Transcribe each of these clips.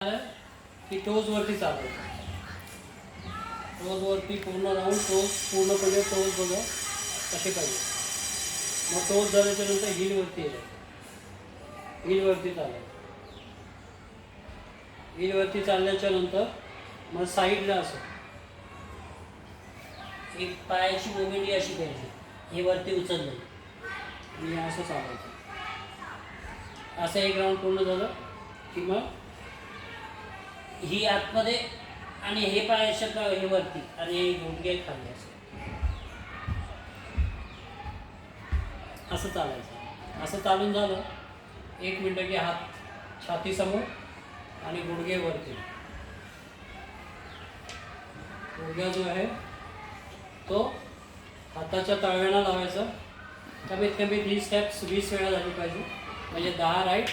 की टोजवरती चालवायचं. टोजवरती पूर्ण राहून पूर्णपणे टोज बघा कसे पाहिजे. मग टोज झाल्याच्या नंतर हिलवरती यायचं. हिलवरती चालायचं. हिलवरती चालल्याच्या नंतर मग साईडला असं एक पायाची मोमेंट अशी द्यायची. हे वरती उचललं आणि असं चालायचं. असं एक राऊंड पूर्ण झालं की मग ही आतमध्ये आणि हे पायाच्या हे वरती आणि हे गुडघे खाली असं चालायचं. असं चालून झालं 1 मिनटं की हात छाती समोर आणि गुडघे वरती. गुडघा जो आहे तो हाताच्या तळव्याला लावायचा. कमीत कमी 30 स्टेप्स 20 वेळा झाली पाहिजे. म्हणजे 10 राईट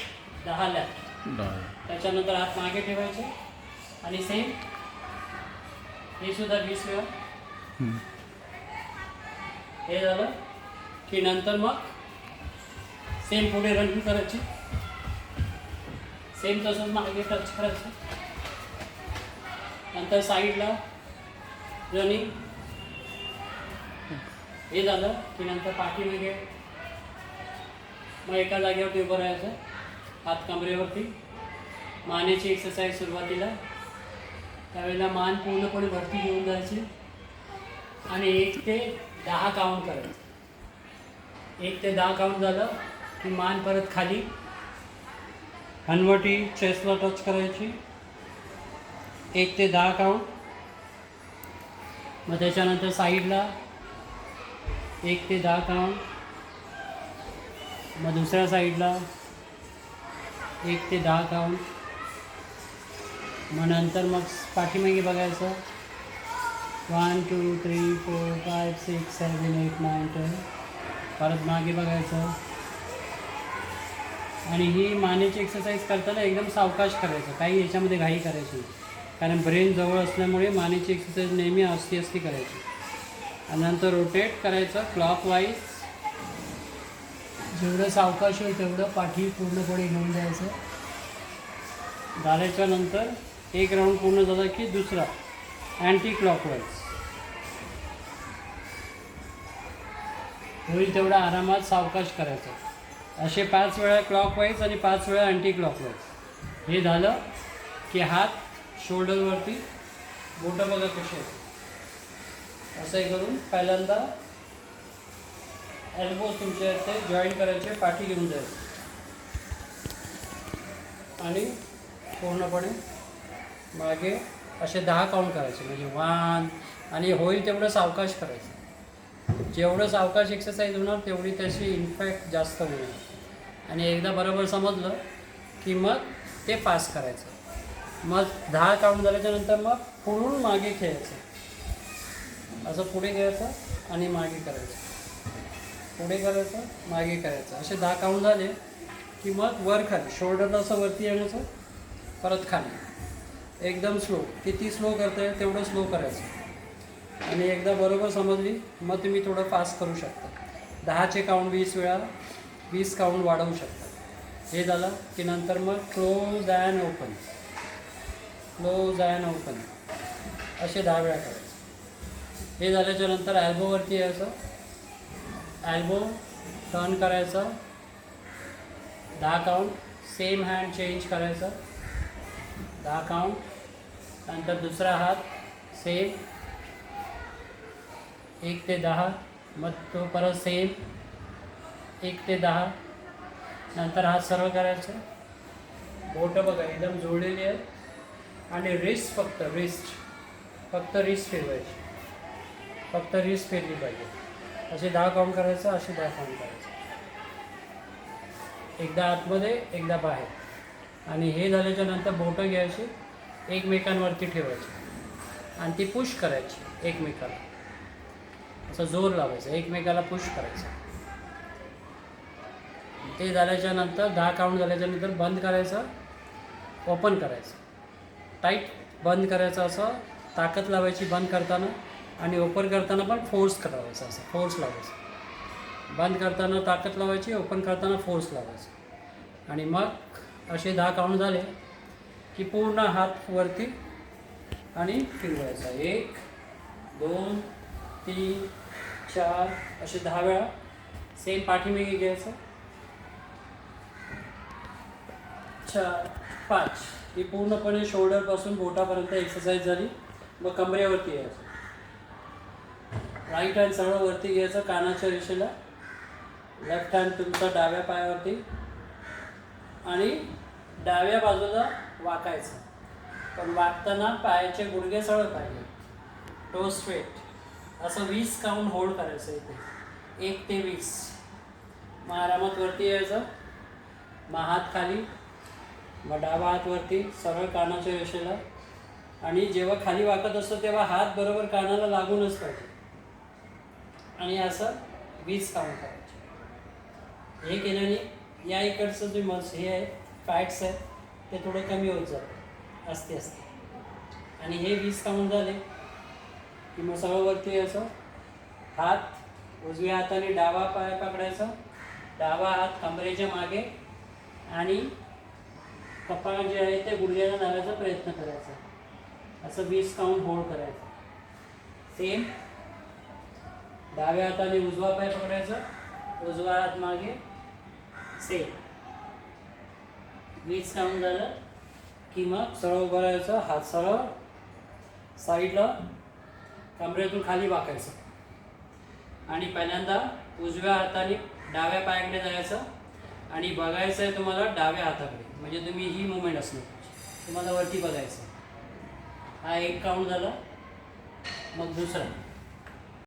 10 लेफ्ट. त्याच्यानंतर हात मागे ठेवायचे आणि सेम हे सुद्धा 20 वेळा. हे झालं की नंतर मग सेम पुढे रनिंग करायची. सेम तसंच मागे टच करायचं. नंतर साईडला रनिंग. हे झालं की नंतर पाठीमागे मग एका जागेवरती उभं राहायचं. हात कमरेवरती. मानेची एक्सरसाइज सुरुवातीला त्यावेळेला मान पूर्णपणे वरती घेऊन जायची आणि 1 ते 10 काउंट करायचं. 1 ते 10 काउंट झालं की मान परत खाली. हनवटी चेस्टला टच करायची. 1 ते 10 काउंट. मग त्याच्यानंतर साईडला 1 ते 10 काउंट. मग दुसऱ्या साईडला 1 ते 10 काउंट. मग नंतर मग पाठीमागे बघायचं. 1 2 3 4 5 6 7 8 9 10. परत मागे बघायचं. आणि ही मानेची एक्सरसाइज करताना एकदम सावकाश करायचं. काही याच्यामध्ये घाई करायची नाही. कारण ब्रेन जवळ असल्यामुळे मानेची एक्सरसाइज नेहमी आस्ती करायची. आणि नंतर रोटेट करायचं क्लॉकवाईज. जेवढं सावकाश होईल तेवढं पाठी पूर्णपणे घेऊन जायचं. झाल्याच्या नंतर एक राऊंड पूर्ण झाला की दुसरा अँटी क्लॉकवाईज. होईल तेवढा आरामात सावकाश करायचं. असे 5 वेळा क्लॉकवाईज आणि 5 वेळा अँटी क्लॉकवाईज. हे झालं की हात शोल्डरवरती. बोटं बघा कसे आहेत. असं हे करून पहिल्यांदा एल्बोज तुमच्या इथे जॉईंट करायचे. पाठी घेऊन जायचं आणि पूर्णपणे मागे असे 10 काउंट करायचे. म्हणजे 1 आणि होईल तेवढं सावकाश करायचं. जेवढं सावकाश एक्सरसाइज होणार तेवढी त्याची इम्पॅक्ट जास्त होणार. आणि एकदा बरोबर समजलं की मग ते पास करायचं. मग 10 काउंट झाल्याच्यानंतर मग पुढून मागे खेळायचं. असं पुढे घ्यायचं आणि मागे करायचं. पुढे करायचं मागे करायचं. असे 10 काउंट झाले की मग वर खाली शोल्डरला असं वरती येण्याचं. परत खाली एकदम स्लो. किती स्लो करता येईल तेवढं स्लो करायचं. आणि एकदा बरोबर समजली मग तुम्ही थोडं फास्ट करू शकता. 10चे काउंट 20 वेळा 20 काउंट वाढवू शकता. हे झालं की नंतर मग close and open. Close and open असे 10 वेळा करायचं. हे झाल्याच्या नंतर ॲल्बोवरती यायचं. ॲल्बो टर्न करायचं. 10 काउंट. सेम हँड चेंज करायचं. 10 काउंट. नंतर दुसरा हात सेम 1 ते 10. मग तो परत सेम 1 ते 10. नंतर हात सरळ करायचं. बोटं बघा एकदम जोडलेली आहेत. आणि रिस्ट फक्त रिस्ट फिरवायची. फक्त रिस्ट फिरली पाहिजे. असे 10 काउंट करायचं. असे 10 काउंट करायचं. एकदा आतमध्ये एकदा बाहेर. आणि हे झाल्याच्या नंतर बोटं घ्यायची एकमेकांवरती ठेवायची आणि ती पुश करायची एकमेकाला. असं जोर लावायचं. एकमेकाला पुश करायचं. ते झाल्याच्या नंतर 10 काउंट झाल्याच्या नंतर बंद करायचं. ओपन करायचं. टाईट बंद करायचं. असं ताकद लावायची बंद करताना. आणि ओपन करताना पण फोर्स करायचं. असं फोर्स लावायचं. बंद करताना ताकद लावायची. ओपन करताना फोर्स लावायचं. आणि मग असे 10 काउंट झाले की पूर्ण हात वरती आणि फिरवायचा. 1 2 3 4 असे 10 वेळा. सेम पाठीमागे घ्यायचं. 4 5 ही पूर्णपणे शोल्डरपासून बोटापर्यंत एक्सरसाइज झाली. मग कमरेवरती यायचं. राईट हँड सरळ वरती घ्यायचं कानाच्या रेषेला. लेफ्ट हँड तुमचा डाव्या पायावरती आणि डाव्या बाजूला वाकायचं. पण वाकताना पायाचे गुडघे सरळ पाहिजे, टो स्ट्रेट. असं 20 काउंट होल्ड करायचं इथे. 1 ते 20. मग आरामात वरती यायचं. मग हात खाली, मग डावा हात वरती सरळ कानाच्या रेषेला. आणि जेव्हा खाली वाकत असतो तेव्हा हात बरोबर कानाला लागूनच पाहिजे. आणि असं 20 काउंट करायचे. हे केल्याने या इकडचं जे हे आहे, फॅट्स आहेत ते थोडं कमी होत जातं असते. आणि हे 20 काउंट झाले की मग सरळ वरती यायचं. हात उजव्या हाताने डावा पाय पकडायचा, डावा हात कमरेच्या मागे आणि कपाळ जे आहे ते गुडघ्याला लावायचा प्रयत्न करायचा. असं 20 काउंट होल्ड करायचं. सेम डाव्या हाताने उजवा पाय पकडायचा, उजवा हात मागे. सेम 20 काउंट झालं की मग सरळ उभं राहायचं. हात सरळ साईडला कमरेतून खाली वाकायचं. आणि पहिल्यांदा उजव्या हाताने डाव्या पायाकडे जायचं आणि बघायचं आहे तुम्हाला डाव्या हाताकडे. म्हणजे तुम्ही ही मुवमेंट असणार, तुम्हाला वरती बघायचं. हा 1 काउंट झाला. मग दुसरा